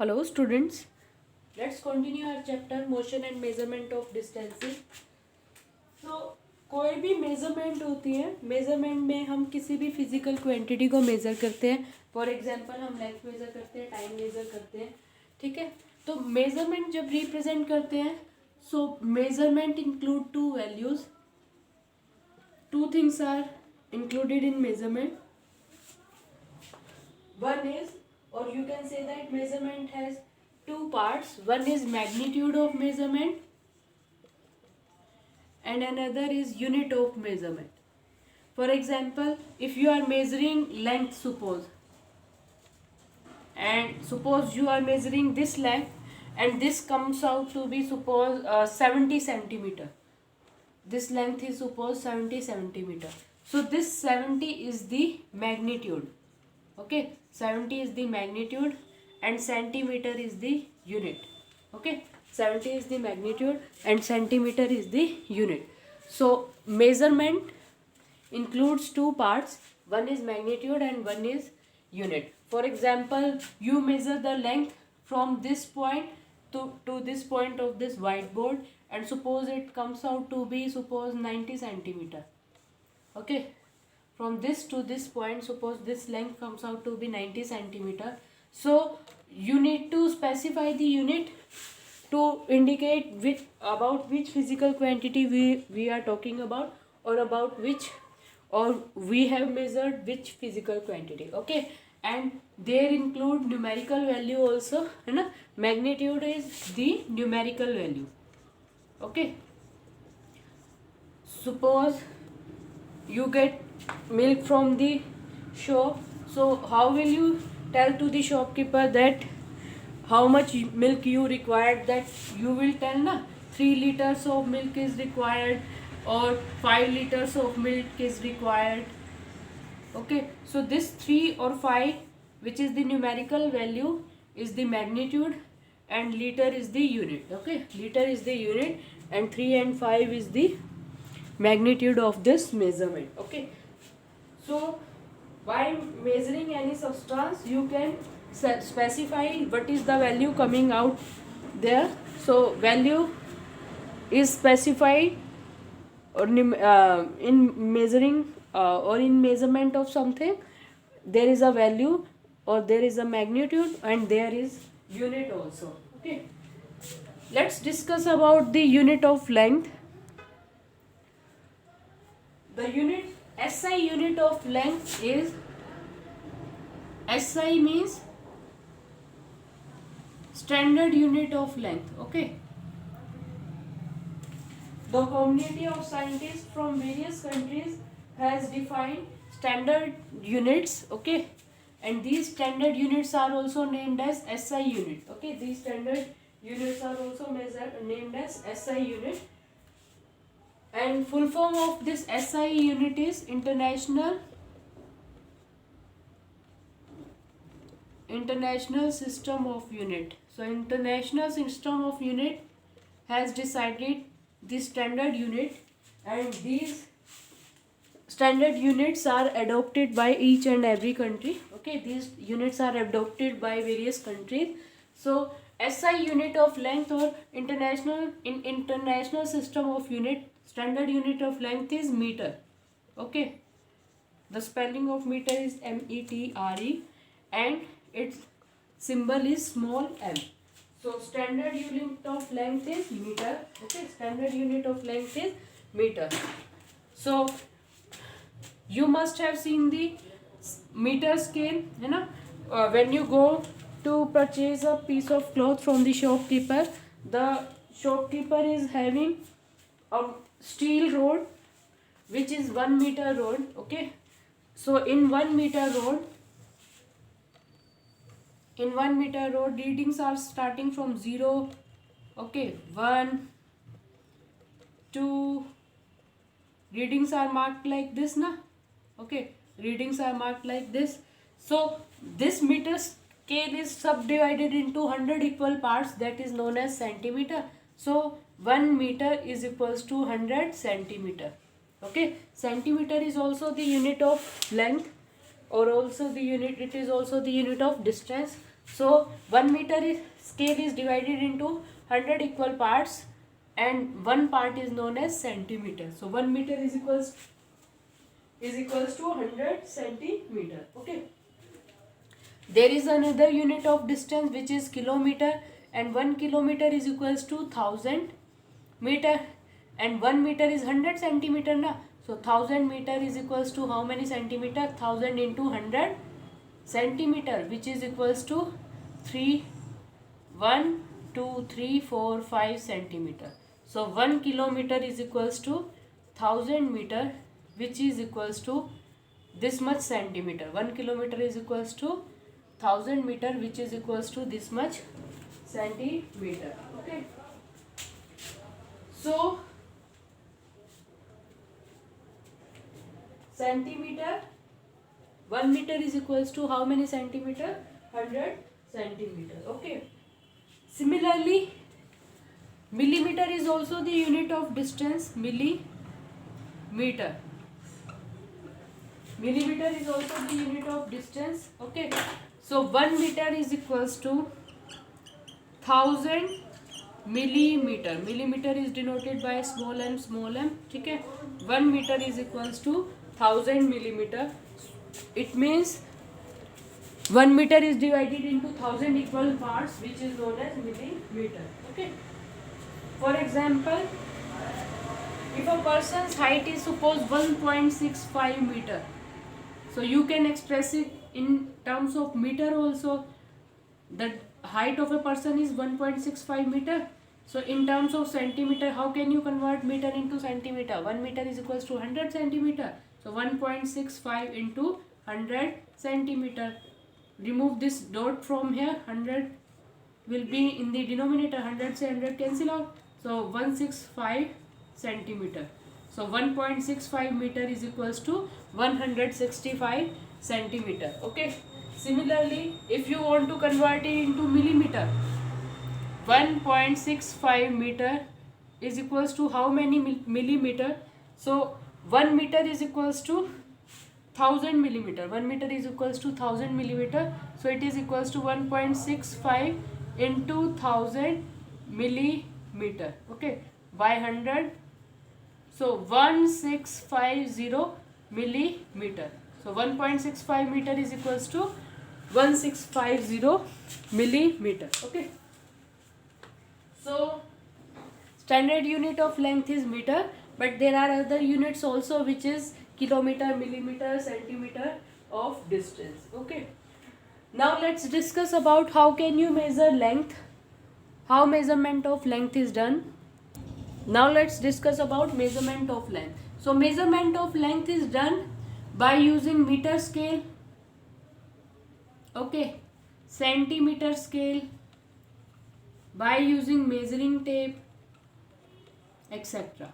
Hello students, let's continue our chapter motion and measurement of distancing. So कोई भी measurement होती है, measurement में हम किसी भी फिजिकल क्वांटिटी को मेजर करते हैं. फॉर एग्जांपल हम लेंथ मेजर करते हैं, टाइम मेजर करते हैं, ठीक है. तो मेजरमेंट जब रिप्रेजेंट करते हैं, so measurement include two values. Two things are included in measurement. One is, or you can say that measurement has two parts. One is magnitude of measurement and another is unit of measurement. For example, if you are measuring length, suppose you are measuring this length and this comes out to be suppose 70 centimeter. This length is suppose 70 centimeter. So this 70 is the magnitude. Okay, 70 is the magnitude and centimeter is the unit. Okay, 70 is the magnitude and centimeter is the unit. So measurement includes two parts. One is magnitude and one is unit. For example, you measure the length from this point to this point of this whiteboard, and suppose it comes out to be suppose 90 centimeter. Okay, from this to this point, suppose this length comes out to be 90 centimeter. So you need to specify the unit to indicate about which physical quantity we are talking about, or about which, or we have measured which physical quantity. Okay, and there include numerical value also, है ना. Magnitude is the numerical value. Okay, suppose you get milk from the shop, so how will you tell to the shopkeeper that how much milk you required? That you will tell na 3 liters of milk is required or 5 liters of milk is required. Okay, so this 3 or 5, which is the numerical value, is the magnitude and liter is the unit. Okay, liter is the unit and 3 and 5 is the magnitude of this measurement. Okay, so while measuring any substance, you can specify what is the value coming out there. So value is specified or in measuring or in measurement of something, there is a value or there is a magnitude and there is unit also. Okay, let's discuss about the unit of length. The unit SI unit of length is, SI means standard unit of length. Okay, the community of scientists from various countries has defined standard units. Okay, and these standard units are also named as SI unit. Okay, these standard units are also named as SI unit. And full form of this SI unit is International System of Unit. So International System of Unit has decided the standard unit, and these standard units are adopted by each and every country. Okay, these units are adopted by various countries. So SI unit of length or international system of unit, standard unit of length is meter. Okay, the spelling of meter is METRE and its symbol is small m. So standard unit of length is meter. Okay, standard unit of length is meter. So you must have seen the meter scale, you know, when you go to purchase a piece of cloth from the shopkeeper, the shopkeeper is having a steel rod which is 1 meter rod. Okay, so in 1 meter rod readings are starting from 0. Okay, 1, 2, readings are marked like this na. Okay, readings are marked like this. So this meter scale is subdivided into 100 equal parts, that is known as centimeter. So 1 meter is equals to 100 centimeter. Okay, centimeter is also the unit of length, or also the unit, it is also the unit of distance. So 1 meter scale is divided into 100 equal parts, and one part is known as centimeter. So 1 meter is equals to 100 centimeter. Okay. There is another unit of distance which is kilometer, and 1 kilometer is equals to 1000 meter, and 1 meter is 100 centimeter na. So 1000 meter is equals to how many centimeter? 1000 into 100 centimeter, which is equals to 1, 2, 3, 4, 5 centimeter. So 1 kilometer is equals to 1000 meter, which is equals to this much centimeter. 1 kilometer is equals to 1000 meter, which is equals to this much centimeter. Okay. So centimeter, 1 meter is equals to how many centimeter? 100 centimeter. Okay. Similarly, millimeter is also the unit of distance. Millimeter. Millimeter is also the unit of distance. Okay. So 1 meter is equals to 1000 millimeter. Millimeter is denoted by small m. Okay. 1 meter is equals to 1000 millimeter. It means 1 meter is divided into 1000 equal parts, which is known as millimeter. Okay. For example, if a person's height is suppose 1.65 meter, so you can express it in terms of meter also. The height of a person is 1.65 meter. So in terms of centimeter, how can you convert meter into centimeter? 1 meter is equals to 100 centimeter. So 1.65 into 100 centimeter. Remove this dot from here. 100 will be in the denominator. 100 से 100 cancel out. So 165 centimeter. So 1.65 meter is equals to 165 centimeter. Okay. Similarly, if you want to convert it into millimeter, 1.65 meter is equals to how many millimeter? So 1 meter is equals to 1000 millimeter. 1 meter is equals to 1000 millimeter. So it is equals to 1.65 into 1000 millimeter. Okay, by 100. So 1650 millimeter. So 1.65 meter is equals to 1650 millimeter. Okay. So standard unit of length is meter, but there are other units also, which is kilometer, millimeter, centimeter of distance. Okay. Now let's discuss about how can you measure length, how measurement of length is done. Now let's discuss about measurement of length. So measurement of length is done by using meter scale, okay, centimeter scale, by using measuring tape, etc.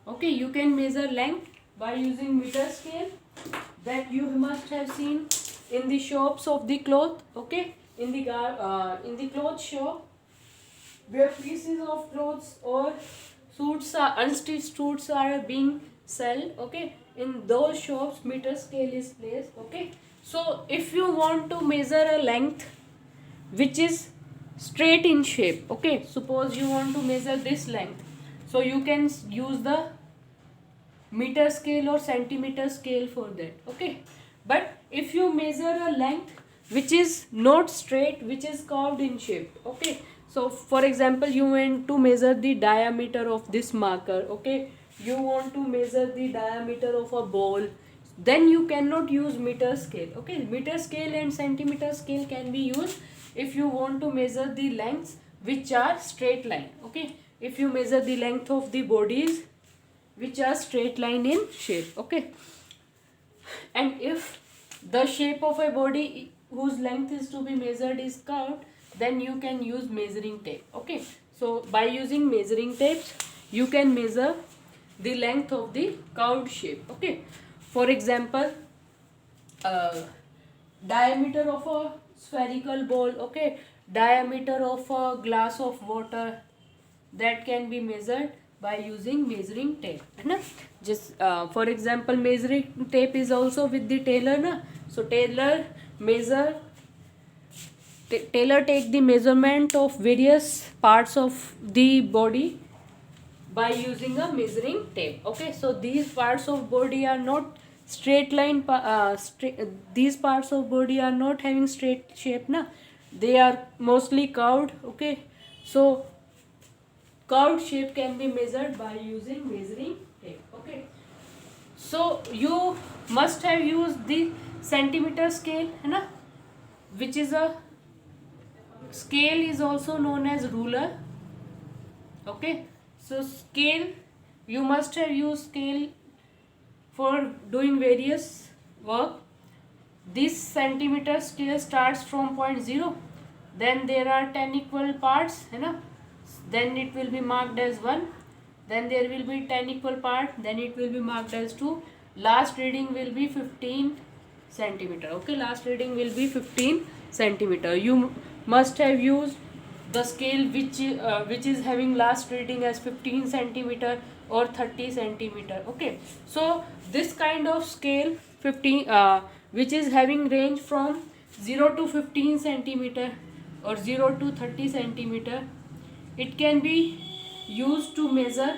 Okay, you can measure length by using meter scale, that you must have seen in the shops of the cloth. Okay, in the cloth shop, where pieces of clothes or suits are unstitched suits are being sold. Okay, in those shops meter scale is placed. Okay, so if you want to measure a length which is straight in shape, okay, suppose you want to measure this length, so you can use the meter scale or centimeter scale for that. Okay, but if you measure a length which is not straight, which is curved in shape, okay, so for example, you want to measure the diameter of this marker, okay, you want to measure the diameter of a ball, then you cannot use meter scale. Okay, meter scale and centimeter scale can be used if you want to measure the lengths which are straight line. Okay, if you measure the length of the bodies which are straight line in shape. Okay, and if the shape of a body whose length is to be measured is curved, then you can use measuring tape. Okay, so by using measuring tapes, you can measure the length of the curved shape. Okay, for example, diameter of a spherical ball, okay, diameter of a glass of water, that can be measured by using measuring tape. है ना? Just for example, measuring tape is also with the tailor ना, so tailor measure tailor take the measurement of various parts of the body by using a measuring tape. Okay, so these parts of body are not straight line, these parts of body are not having straight shape na, they are mostly curved. Okay, so curved shape can be measured by using measuring tape. Okay, so you must have used the centimeter scale है ना, which is a scale is also known as ruler. Okay, so scale, you must have used scale for doing various work. This centimeter scale starts from point 0, then there are 10 equal parts है ना, then it will be marked as 1, then there will be 10 equal part, then it will be marked as 2, last reading will be 15 centimeter. Okay, last reading will be 15 centimeter. You must have used the scale which is having last reading as 15 centimeter or 30 centimeter. Okay, so this kind of scale 15 which is having range from 0 to 15 centimeter or 0 to 30 centimeter, it can be used to measure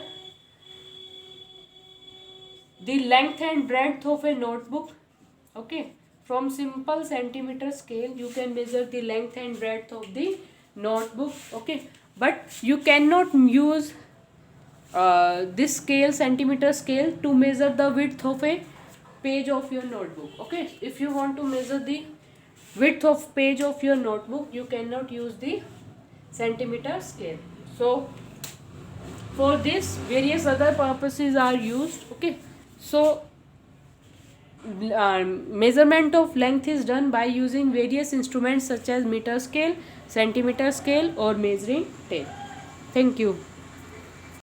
the length and breadth of a notebook. Okay, from simple centimeter scale you can measure the length and breadth of the notebook. Okay, but you cannot use this scale, centimeter scale, to measure the width of a page of your notebook. Okay, if you want to measure the width of page of your notebook, you cannot use the centimeter scale. So for this various other purposes are used. Okay, so measurement of length is done by using various instruments such as meter scale, centimeter scale or measuring tape. Thank you.